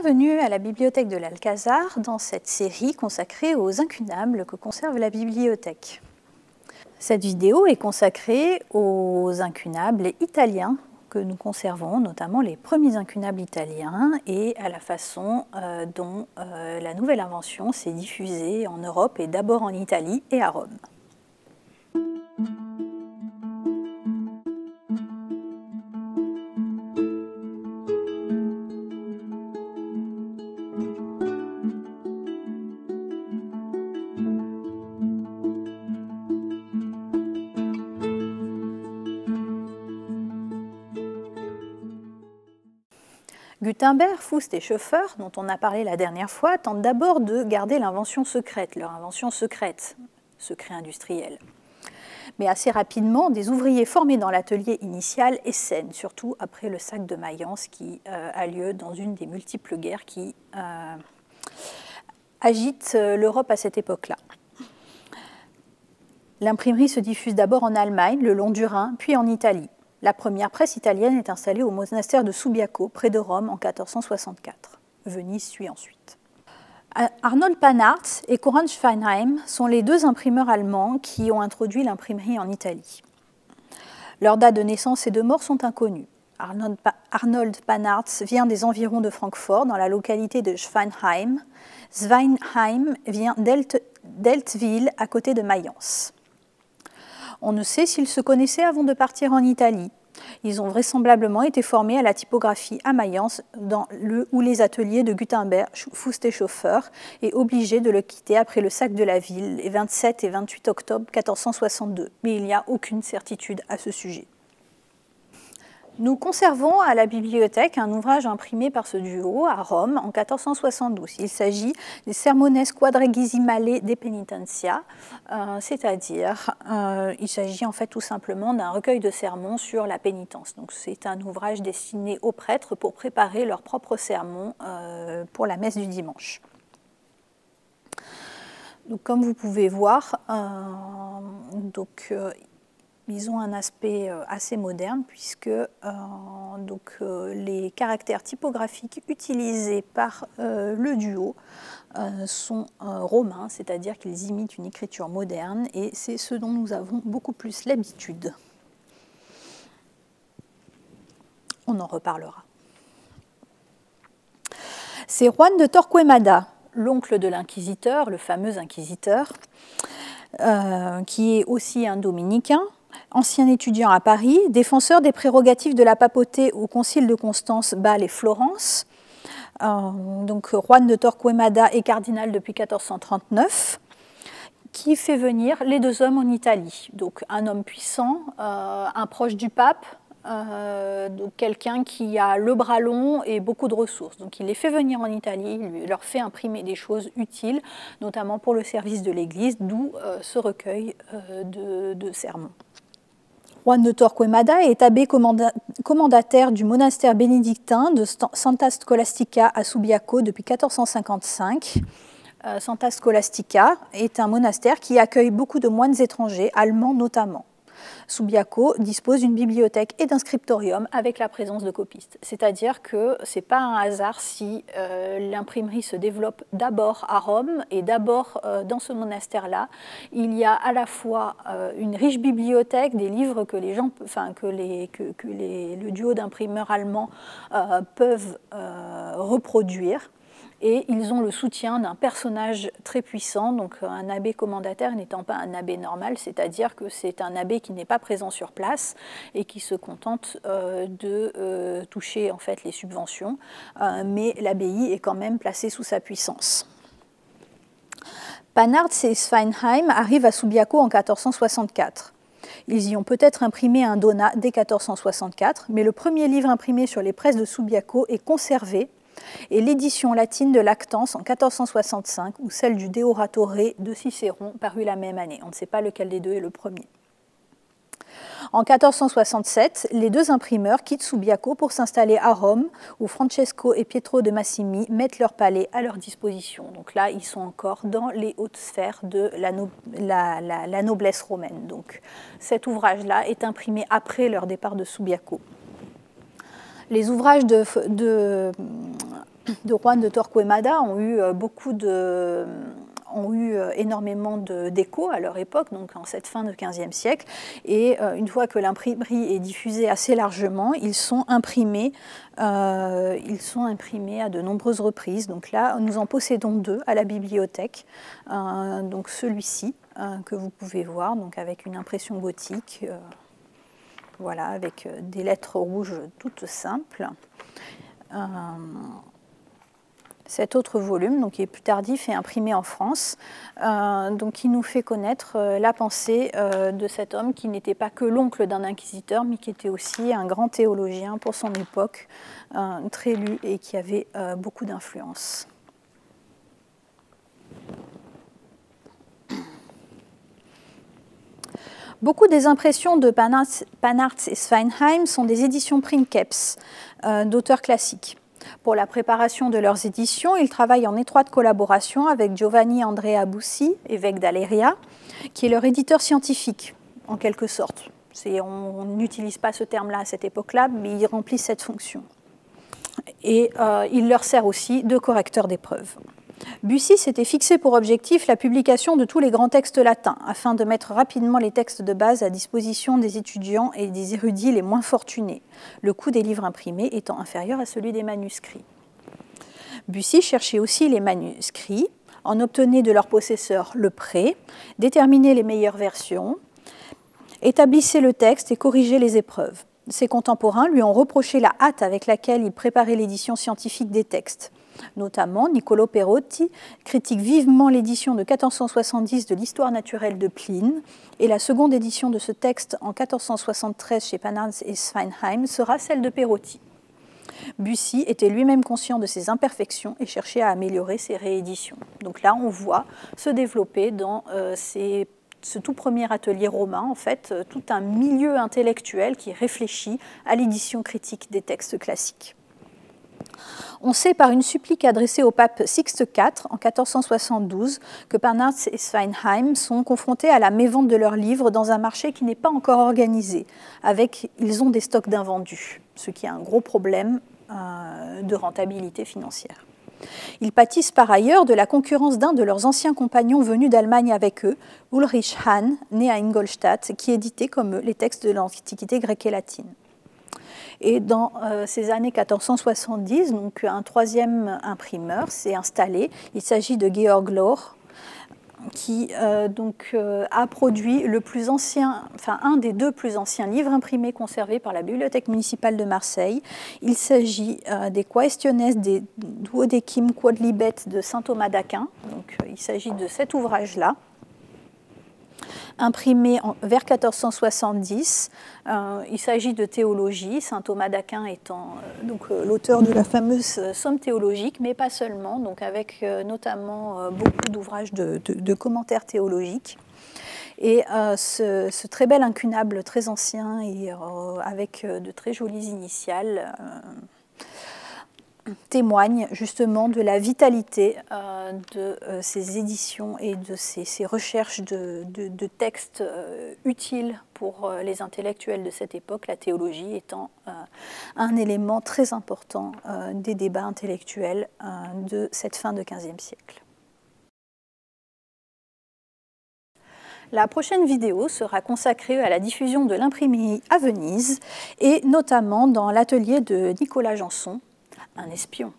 Bienvenue à la bibliothèque de l'Alcazar dans cette série consacrée aux incunables que conserve la bibliothèque. Cette vidéo est consacrée aux incunables italiens que nous conservons, notamment les premiers incunables italiens et à la façon dont la nouvelle invention s'est diffusée en Europe et d'abord en Italie et à Rome. Gutenberg, Fust et Schoeffer, dont on a parlé la dernière fois, tentent d'abord de garder l'invention secrète, leur invention secrète, secret industriel. Mais assez rapidement, des ouvriers formés dans l'atelier initial essaiment, surtout après le sac de Mayence qui a lieu dans une des multiples guerres qui agitent l'Europe à cette époque-là. L'imprimerie se diffuse d'abord en Allemagne, le long du Rhin, puis en Italie. La première presse italienne est installée au monastère de Subiaco, près de Rome, en 1464. Venise suit ensuite. Arnold Panartz et Konrad Schweinheim sont les deux imprimeurs allemands qui ont introduit l'imprimerie en Italie. Leurs dates de naissance et de mort sont inconnues. Arnold Panartz vient des environs de Francfort, dans la localité de Schweinheim. Schweinheim vient d'Eltville, à côté de Mayence. On ne sait s'ils se connaissaient avant de partir en Italie. Ils ont vraisemblablement été formés à la typographie à Mayence, où les ateliers de Gutenberg, Fust et Schoeffer, et obligés de le quitter après le sac de la ville, les 27 et 28 octobre 1462. Mais il n'y a aucune certitude à ce sujet. Nous conservons à la bibliothèque un ouvrage imprimé par ce duo à Rome en 1472. Il s'agit des Sermones Quadragesimale de Penitentia, c'est-à-dire il s'agit en fait tout simplement d'un recueil de sermons sur la pénitence. Donc c'est un ouvrage destiné aux prêtres pour préparer leurs propres sermons pour la messe du dimanche. Donc, comme vous pouvez voir, ils ont un aspect assez moderne puisque les caractères typographiques utilisés par le duo sont romains, c'est-à-dire qu'ils imitent une écriture moderne et c'est ce dont nous avons beaucoup plus l'habitude. On en reparlera. C'est Juan de Torquemada, l'oncle de l'inquisiteur, le fameux inquisiteur, qui est aussi un dominicain, ancien étudiant à Paris, défenseur des prérogatives de la papauté au concile de Constance, Bâle et Florence. Donc Juan de Torquemada est cardinal depuis 1439, qui fait venir les deux hommes en Italie. Donc un homme puissant, un proche du pape, donc quelqu'un qui a le bras long et beaucoup de ressources. Donc il les fait venir en Italie, il leur fait imprimer des choses utiles, notamment pour le service de l'Église, d'où ce recueil de sermons. Juan de Torquemada est abbé commendataire du monastère bénédictin de Santa Scholastica à Subiaco depuis 1455. Santa Scholastica est un monastère qui accueille beaucoup de moines étrangers, allemands notamment. Subiaco dispose d'une bibliothèque et d'un scriptorium avec la présence de copistes. C'est-à-dire que ce n'est pas un hasard si l'imprimerie se développe d'abord à Rome et d'abord dans ce monastère-là. Il y a à la fois une riche bibliothèque, des livres que le duo d'imprimeurs allemands peuvent reproduire. Et ils ont le soutien d'un personnage très puissant, donc un abbé commendataire n'étant pas un abbé normal, c'est-à-dire que c'est un abbé qui n'est pas présent sur place et qui se contente de toucher en fait les subventions, mais l'abbaye est quand même placée sous sa puissance. Panartz et Schweinheim arrivent à Subiaco en 1464. Ils y ont peut-être imprimé un Dona dès 1464, mais le premier livre imprimé sur les presses de Subiaco est conservé, et l'édition latine de Lactance en 1465 ou celle du De Oratore de Cicéron parut la même année. On ne sait pas lequel des deux est le premier. En 1467, les deux imprimeurs quittent Subiaco pour s'installer à Rome, où Francesco et Pietro de Massimi mettent leur palais à leur disposition. Donc là, ils sont encore dans les hautes sphères de la noblesse romaine. Donc cet ouvrage-là est imprimé après leur départ de Subiaco. Les ouvrages de de Juan de Torquemada ont eu énormément d'écho à leur époque, donc en cette fin de XVe siècle. Et une fois que l'imprimerie est diffusée assez largement, ils sont imprimés à de nombreuses reprises. Donc là, nous en possédons 2 à la bibliothèque. Donc celui-ci, que vous pouvez voir, donc avec une impression gothique, voilà, avec des lettres rouges toutes simples. Cet autre volume, donc, qui est plus tardif et imprimé en France, donc, qui nous fait connaître la pensée de cet homme qui n'était pas que l'oncle d'un inquisiteur, mais qui était aussi un grand théologien pour son époque, très lu et qui avait beaucoup d'influence. Beaucoup des impressions de Panhard et Sveinheim sont des éditions Princeps d'auteurs classiques. Pour la préparation de leurs éditions, ils travaillent en étroite collaboration avec Giovanni Andrea Bussi, évêque d'Aleria, qui est leur éditeur scientifique, en quelque sorte. On n'utilise pas ce terme-là à cette époque-là, mais il remplit cette fonction. Et il leur sert aussi de correcteur d'épreuves. Bussi s'était fixé pour objectif la publication de tous les grands textes latins, afin de mettre rapidement les textes de base à disposition des étudiants et des érudits les moins fortunés, le coût des livres imprimés étant inférieur à celui des manuscrits. Bussi cherchait aussi les manuscrits, en obtenait de leurs possesseurs le prêt, déterminait les meilleures versions, établissait le texte et corrigeait les épreuves. Ses contemporains lui ont reproché la hâte avec laquelle il préparait l'édition scientifique des textes. Notamment, Niccolò Perotti critique vivement l'édition de 1470 de l'Histoire naturelle de Pline, et la seconde édition de ce texte en 1473 chez Panhard et Sveinheim sera celle de Perotti. Bussi était lui-même conscient de ses imperfections et cherchait à améliorer ses rééditions. Donc là, on voit se développer dans ce tout premier atelier romain, en fait, tout un milieu intellectuel qui réfléchit à l'édition critique des textes classiques. On sait par une supplique adressée au pape Sixte IV en 1472 que Panhard et Sveinheim sont confrontés à la mévente de leurs livres dans un marché qui n'est pas encore organisé. Ils ont des stocks d'invendus, ce qui est un gros problème de rentabilité financière. Ils pâtissent par ailleurs de la concurrence d'un de leurs anciens compagnons venus d'Allemagne avec eux, Ulrich Hahn, né à Ingolstadt, qui éditait comme eux les textes de l'Antiquité grecque et latine. Et dans ces années 1470, donc, un troisième imprimeur s'est installé. Il s'agit de Georg Lohr, qui a produit un des 2 plus anciens livres imprimés conservés par la Bibliothèque municipale de Marseille. Il s'agit des Quaestiones des Duodecim Quodlibet de saint Thomas d'Aquin. Donc, il s'agit de cet ouvrage-là, imprimé vers 1470. Il s'agit de théologie, saint Thomas d'Aquin étant l'auteur de la fameuse Somme théologique, mais pas seulement, donc avec notamment beaucoup d'ouvrages de commentaires théologiques. Et ce très bel incunable, très ancien et avec de très jolies initiales, témoigne justement de la vitalité de ces éditions et de ces recherches de textes utiles pour les intellectuels de cette époque, la théologie étant un élément très important des débats intellectuels de cette fin de XVe siècle. La prochaine vidéo sera consacrée à la diffusion de l'imprimerie à Venise et notamment dans l'atelier de Nicolas Janson, un espion.